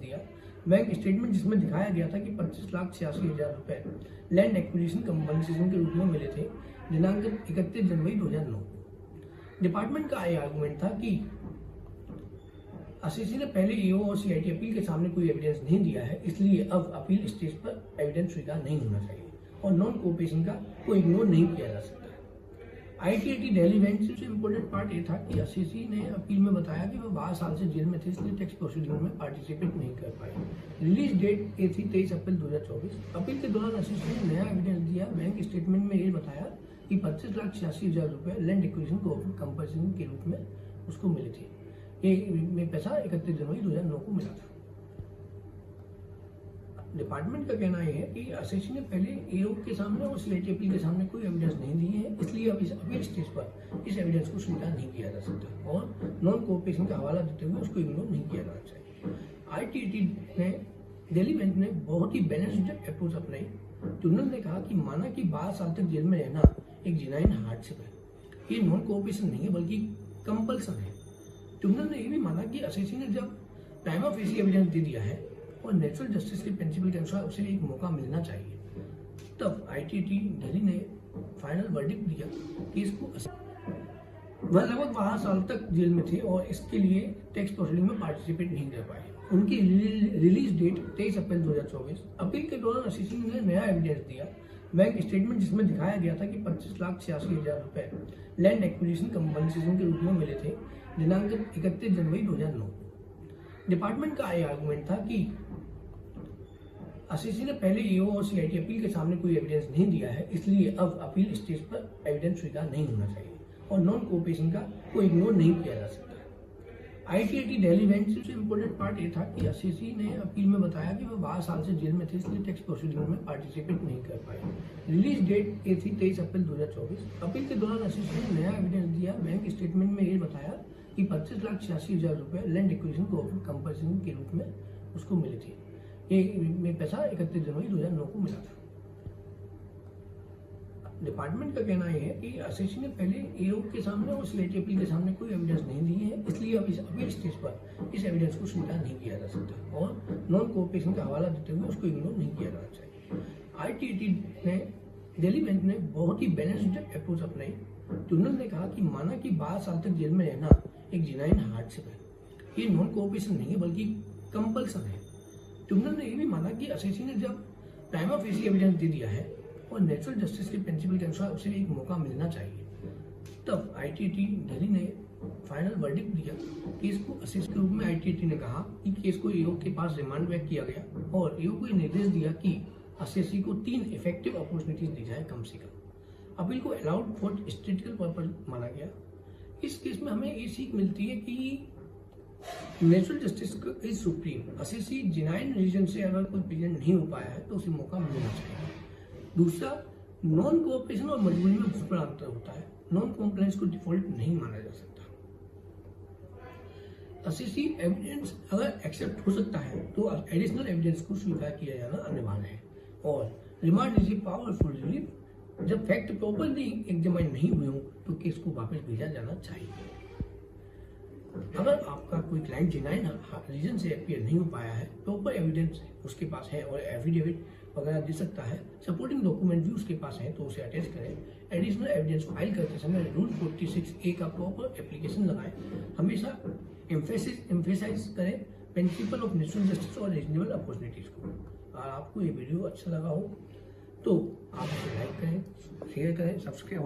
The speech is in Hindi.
दिया। बैंक स्टेटमेंट जिसमें दिखाया गया था कि 25,86,000 रुपए लैंड एक्विजिशन कंपनसेशन के रूप में मिले थे दिनांक 31 जनवरी 2009। डिपार्टमेंट का यह आर्गुमेंट था कि असेसी ने पहले ईओ और सीआईटी अपील के सामने कोई एविडेंस नहीं दिया है, इसलिए अब अपील स्टेज पर एविडेंस स्वीकार नहीं होना चाहिए और नॉन कोऑपरेशन का कोई इग्नोर नहीं किया जा सकता। आईटीएटी दिल्ली बेंच से इम्पोर्टेंट पार्ट ये था कि असेसी ने अपील में बताया कि वह 12 साल से जेल में थे, इसलिए टैक्स प्रोसीडिंग में पार्टिसिपेट नहीं कर पाए। रिलीज डेट ये थी 23 अप्रैल 2024। अपील के दौरान असेसी ने नया एविडेंस दिया। बैंक स्टेटमेंट में ये बताया कि 25,86,000 रुपए लैंड एक्विजिशन कंपनसेशन के रूप में उसको मिले थे। ये पैसा 31 जनवरी 2009 को मिला था। डिपार्टमेंट का कहना है कि असेसी ने पहले ईओ के सामने और सीआईटी अपील के सामने कोई एविडेंस नहीं दी है, इसलिए अब इस अपील स्टेज पर इस एविडेंस को स्वीकार नहीं किया जा सकता और नॉन कोऑपरेशन का हवाला देते हुए उसको इग्नोर नहीं किया जाना चाहिए। आईटीएटी ने दिल्ली बेंच ने बहुत ही बैलेंस्ड अप्रोच अपनाई। ट्रिब्यूनल ने कहा कि माना कि 12 साल तक जेल में रहना एक जेन्युइन हार्डशिप है, ये नॉन कोऑपरेशन नहीं है बल्कि कंपल्सन है। ट्रिब्यूनल ने यह भी माना कि असेसी ने जब टाइम ऑफ फेसी एविडेंस दे दिया है और नेचुरल जस्टिस के प्रिंसिपल के अनुसार उसे एक मौका मिलना चाहिए, तब आईटीटी दिल्ली ने फाइनल वर्डिक्ट दिया कि इसको वह लगभग 12 साल तक जेल में थे और इसके लिए टैक्स प्रोसीडिंग में पार्टिसिपेट नहीं कर पाए। उनकी रिलीज डेट 23 अप्रैल 2024। अपील के दौरान असेसी ने नया एविडेंस दिया। बैंक स्टेटमेंट जिसमें दिखाया गया था कि 25,86,000 रुपए लैंड एक्विजिशन कंपनसेशन के रूप में मिले थे दिनांक 31 जनवरी 2009। डिपार्टमेंट का यह आर्गुमेंट था कि असेसी ने पहले ईओ और सीआईटी अपील के सामने कोई एविडेंस नहीं दिया है, इसलिए अब अपील स्टेज पर एविडेंस स्वीकार नहीं होना चाहिए और नॉन कोऑपरेशन का कोई इग्नोर नहीं किया जा सकता। आईटीएटी दिल्ली बेंच से इम्पोर्टेंट पार्ट ये था कि असेसी ने अपील में बताया कि वह 12 साल से जेल में थे, इसलिए टैक्स प्रोसीडिंग में पार्टिसिपेट नहीं कर पाए। रिलीज डेट ये थी 23 अप्रैल 2024। अपील के दौरान असेसी ने नया एविडेंस दिया। बैंक स्टेटमेंट में ये बताया कि 25,86,000 रुपए लैंड एक्विजिशन कंपनसेशन के रूप में उसको मिले थे। ये पैसा 31 जनवरी 2009 को मिला था। डिपार्टमेंट का कहना है कि असेसी ने पहले ईओ के सामने और सीआईटी अपील के सामने कोई एविडेंस नहीं दी है, इसलिए अब इस अपील स्टेज पर इस एविडेंस को स्वीकार नहीं किया जा सकता और नॉन कोऑपरेशन का हवाला देते हुए उसको इग्नोर नहीं किया जाना चाहिए। आईटीटी ने दिल्ली बेंच ने बहुत ही बैलेंस्ड अप्रोच अपनाई। ट्रिब्यूनल ने कहा कि माना कि 12 साल तक जेल में रहना एक जेन्युइन हार्डशिप है, ये नॉन कोऑपरेशन नहीं है बल्कि कंपल्सन है। ट्रिब्यूनल ने यह भी माना कि असेसी ने जब टाइम ऑफ फेसी एविडेंस दे दिया है और नेचुरल जस्टिस के प्रिंसिपल के अनुसार उसे एक मौका मिलना चाहिए, तब आईटीटी दिल्ली ने फाइनल वर्डिक्ट दिया। केस को असेसी के रूप में आईटीटी ने कहा कि केस को ईओ के पास रिमांड बैक किया गया और ईओ को निर्देश दिया कि असेसी को 3 इफेक्टिव अपॉर्चुनिटीज दी जाए कम से कम। अपील को अलाउड फॉर स्टैटिस्टिकल पर्पज माना गया। इस केस में हमें ये सीख मिलती है कि natural justice is supreme. Assessee genuine reason से अगर कोई प्रेजेंट नहीं हो पाया है तो उसे मौका मिलना चाहिए। दूसरा, नॉन कोऑपरेशन और मजबूरी में बहुत बड़ा अंतर होता है। नॉन कॉम्प्लायंस को डिफॉल्ट नहीं माना जा सकता। असेसी एविडेंस अगर एक्सेप्ट हो सकता है तो एडिशनल एविडेंस को स्वीकार किया जाना अनिवार्य है और remand is a powerful relief. जब फैक्ट प्रॉपरली एग्जामिन नहीं हुए हों तो केस को वापस भेजा जाना चाहिए। अगर आपका कोई क्लाइंट जेन्युइन रीजन से अपीयर नहीं हो पाया है, प्रॉपर एविडेंस उसके पास है और एफिडेविट वगैरह दे सकता है, सपोर्टिंग डॉक्यूमेंट भी उसके पास है तो उसे अटैच करें। एडिशनल एविडेंस फाइल करते समय रूल 46A का प्रॉपर एप्लीकेशन लगाएं। हमेशा एम्फेसाइज करें प्रिंसिपल ऑफ नेचुरल जस्टिस और रीजनेबल अपॉर्चुनिटीज को। अगर आपको ये वीडियो अच्छा लगा हो तो आप इसे लाइक करें, शेयर करें, सब्सक्राइब